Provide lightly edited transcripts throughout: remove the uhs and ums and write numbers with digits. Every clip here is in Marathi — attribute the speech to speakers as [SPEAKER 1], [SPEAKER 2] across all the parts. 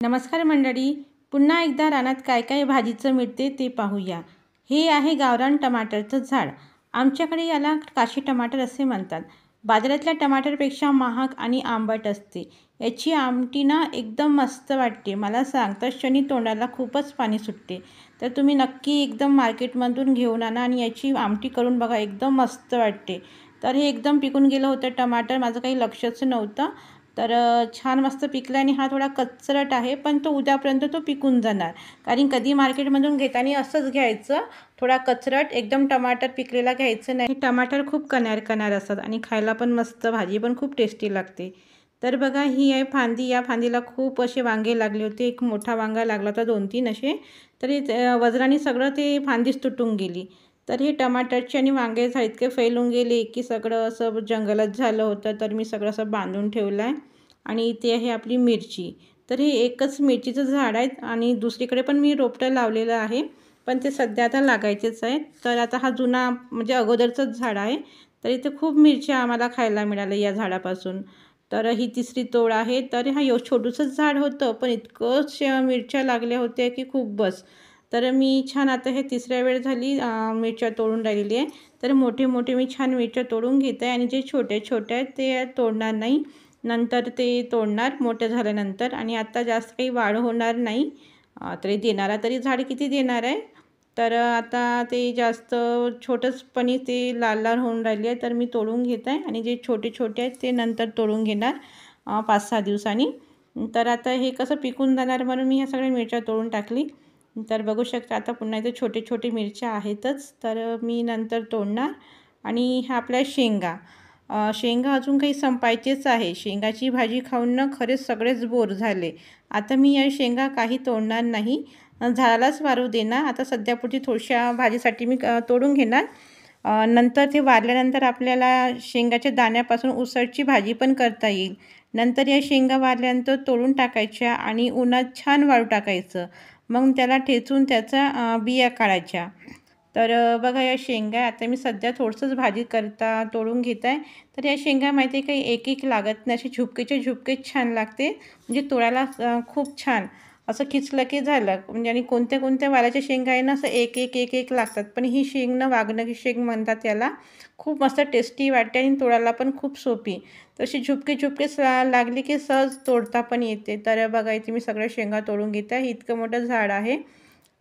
[SPEAKER 1] नमस्कार मंडळी, पुन्हा एकदा रानात काय काय भाजीचं मिळते ते पाहूया। हे आहे गावरान टमाटरचं झाड। आमच्याकडे याला काशी टमाटर असे म्हणतात। बाजारातल्या टमाटरपेक्षा महाग आणि आंबट असते। याची आमटी ना एकदम मस्त वाटते। मला सांगताच क्षणी तोंडाला खूपच पाणी सुटते। तर तुम्ही नक्की एकदम मार्केटमधून घेऊन आणा आणि याची आमटी करून बघा, एकदम मस्त वाटते। तर हे एकदम पिकून गेलं होतं टमाटर, माझं काही लक्षच नव्हतं। तर छान मस्त पिकला आणि हा थोडा कचरट आहे, पण तो उद्यापर्यंत तो पिकून जाणार। कारण कधी मार्केटमधून घेताना असंच घ्यायचं, थोडा कचरट एकदम टमाटर पिकलेला घ्यायचं नाही। टमाटर खूप कणेर असतात आणि खायला पण मस्त, भाजी पण खूप टेस्टी लागते। तर बघा, ही आहे फांदी। या फांदीला खूप असे वांगे लागले होते। एक मोठा वांगा लागला होता, 2-3 असे। तरी वज्राने सगळं ते फांदीच तुटून गेली। तर हे टमाटरचे आणि वांगे इतके फैलून गेले की सगळं असं जंगलच झालं होतं। तर मी सगळं असं बांधून ठेवलं आहे। आणि इथे आहे आपली मिरची। तर हे एकच मिरचीचं झाड आहे आणि दुसरीकडे पण मी रोपटं लावलेलं आहे, पण ते सध्या आता लागायचेच आहे। तर आता हा जुना म्हणजे अगोदरचंच झाड आहे। तर इथे खूप मिरच्या आम्हाला खायला मिळाल्या या झाडापासून। तर ही तिसरी तोड आहे। तर हा छोटूसंच झाड होतं, पण इतकं मिरच्या लागल्या होत्या की खूप बस। तर मी छान आता हे तिसऱ्या वेळ झाली मिरच्या तोडून राहिलेली आहे। तर मोठे मोठे मी छान मिरच्या तोडून घेत आहे आणि जे छोटे छोटे आहेत ते तोडणार नाही, नंतर ते तोडणार मोठे झाल्यानंतर। आणि आता जास्त काही वाढ होणार नाही, तरी देणारा तरी झाड किती देणार आहे। तर आता ते जास्त छोटंचपणी ते लाल लाल होऊन राहिले आहे, तर मी तोडून घेत आहे आणि जे छोटे छोटे आहेत ते नंतर तोडून घेणार 5-6 दिवसांनी। तर आता हे कसं पिकून जाणार म्हणून मी ह्या सगळ्या मिरच्या तोडून टाकली। तर बघू शकता आता पुन्हा इथे छोटे छोटे मिरच्या आहेतच, तर मी नंतर तोडणार। आणि ह्या आपल्या शेंगा शेंगा अजून काही संपायचेच आहे। शेंगाची भाजी खाऊन ना खरेच सगळेच बोर झाले। आता मी या शेंगा काही तोडणार नाही, झाडालाच वारू देणार। आता सध्यापुरती थोड्याशा भाजीसाठी मी तोडून घेणार। नंतर ते वारल्यानंतर आपल्याला शेंगाच्या दाण्यापासून उसळची भाजी पण करता येईल। नंतर या शेंगा वारल्यानंतर तोडून टाकायच्या आणि उन्हात छान वाळू टाकायचं, मग त्याला ठेचून त्याचा बिया काढायच्या। तर बघा, या शेंगा आता मी सध्या थोडंसंच भाजी करता तोडून घेत आहे। तर या शेंगा माहिती आहे काही एक एक लागत नाही, असे झुपकेचे झुपकेच छान लागते। म्हणजे तोडायला खूप छान असं खिचलं की झालं। म्हणजे आणि कोणत्या कोणत्या वालाच्या शेंगा आहे ना, असं एक एक एक एक लागतात, पण ही शेंग ना वाघनखी शेंग म्हणतात याला। खूप मस्त टेस्टी वाटते आणि तोडायला पण खूप सोपी। तशी झुपके झुपकेच लागली की सहज तोडता पण येते। तर बघा, इथे मी सगळ्या शेंगा तोडून घेत आहे। इतकं मोठं झाड आहे,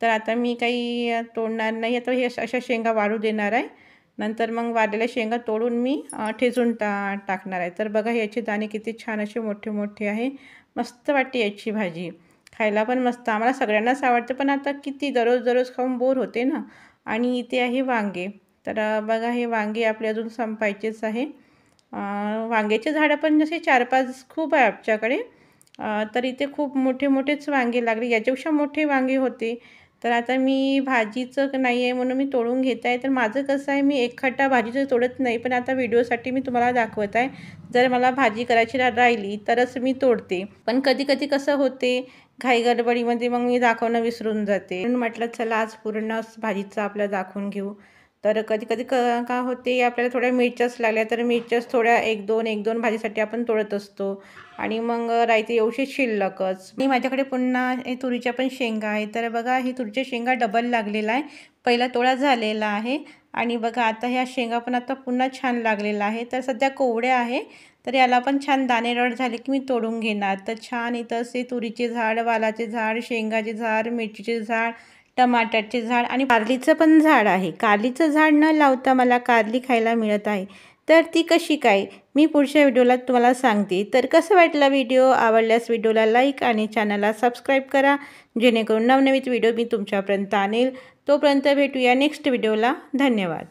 [SPEAKER 1] तर आता मी काही तोडणार नाही। आता हे अशा शेंगा वाढू देणार आहे, नंतर मग वाढलेल्या शेंगा तोडून मी ठेचून टाकणार आहे। तर बघा, याचे दाणे किती छान असे मोठे मोठे आहे। मस्त वाटते याची भाजी, खायला पण मस्त। आम्हाला सगळ्यांनाच आवडते, पण आता किती दररोज दररोज खाऊन बोर होते ना। आणि इथे आहे वांगे। तर बघा, हे वांगे आपले अजून संपायचेच आहे। वांग्याचे झाडं पण जसे 4-5 खूप आहे आमच्याकडे। तर इथे खूप मोठे मोठेच वांगे लागले, याच्यापेक्षा मोठे वांगे होते। तर आता मी भाजीचं नाही आहे म्हणून मी तोडून घेत आहे। तर माझं कसं आहे, मी एकखट्टा भाजीचं तोडत नाही, पण आता व्हिडिओसाठी मी तुम्हाला दाखवत आहे। जर मला भाजी करायची राहिली तरच मी तोडते, पण कधी कधी कसं होते घाई गडबडीमध्ये मग मी दाखवणं विसरून जाते। म्हणून म्हटलं चला आज पूर्ण भाजीचं आपलं दाखवून घेऊ। तर कधी कधी का होते, आपल्याला थोड्या मिरच्याच लागल्या तर मिरच्याच थोड्या 1-2 भाजीसाठी आपण तोडत असतो आणि मग राहते एवढे शिल्लकच। आणि माझ्याकडे पुन्हा हे तुरीच्या पण शेंगा आहे। तर बघा, ही तुरीच्या शेंगा डबल लागलेला आहे, पहिला तोडा झालेला आहे। आणि बघा, आता ह्या शेंगा पण आता पुन्हा छान लागलेला आहे। तर सध्या कोवड्या आहे, तर याला पण छान दाणे रड झाले की मी तोडून घेणार। तर छान इथं असे तुरीचे झाड, वालाचे झाड, शेंगाचे झाड, मिरचीचे झाड, टमाटरचे झाड आणि कारलीचं पण झाड आहे। कारलीचं झाड न लावता मला कारली खायला मिळत आहे, तर ती कशी काय मी पुढच्या व्हिडिओला तुम्हाला सांगते। तर कसं वाटला व्हिडिओ? आवडल्यास व्हिडिओला लाईक आणि चॅनलला सबस्क्राईब करा, जेणेकरून नवनवीन व्हिडिओ मी तुमच्यापर्यंत आणेल। तोपर्यंत भेटूया नेक्स्ट व्हिडिओला। धन्यवाद।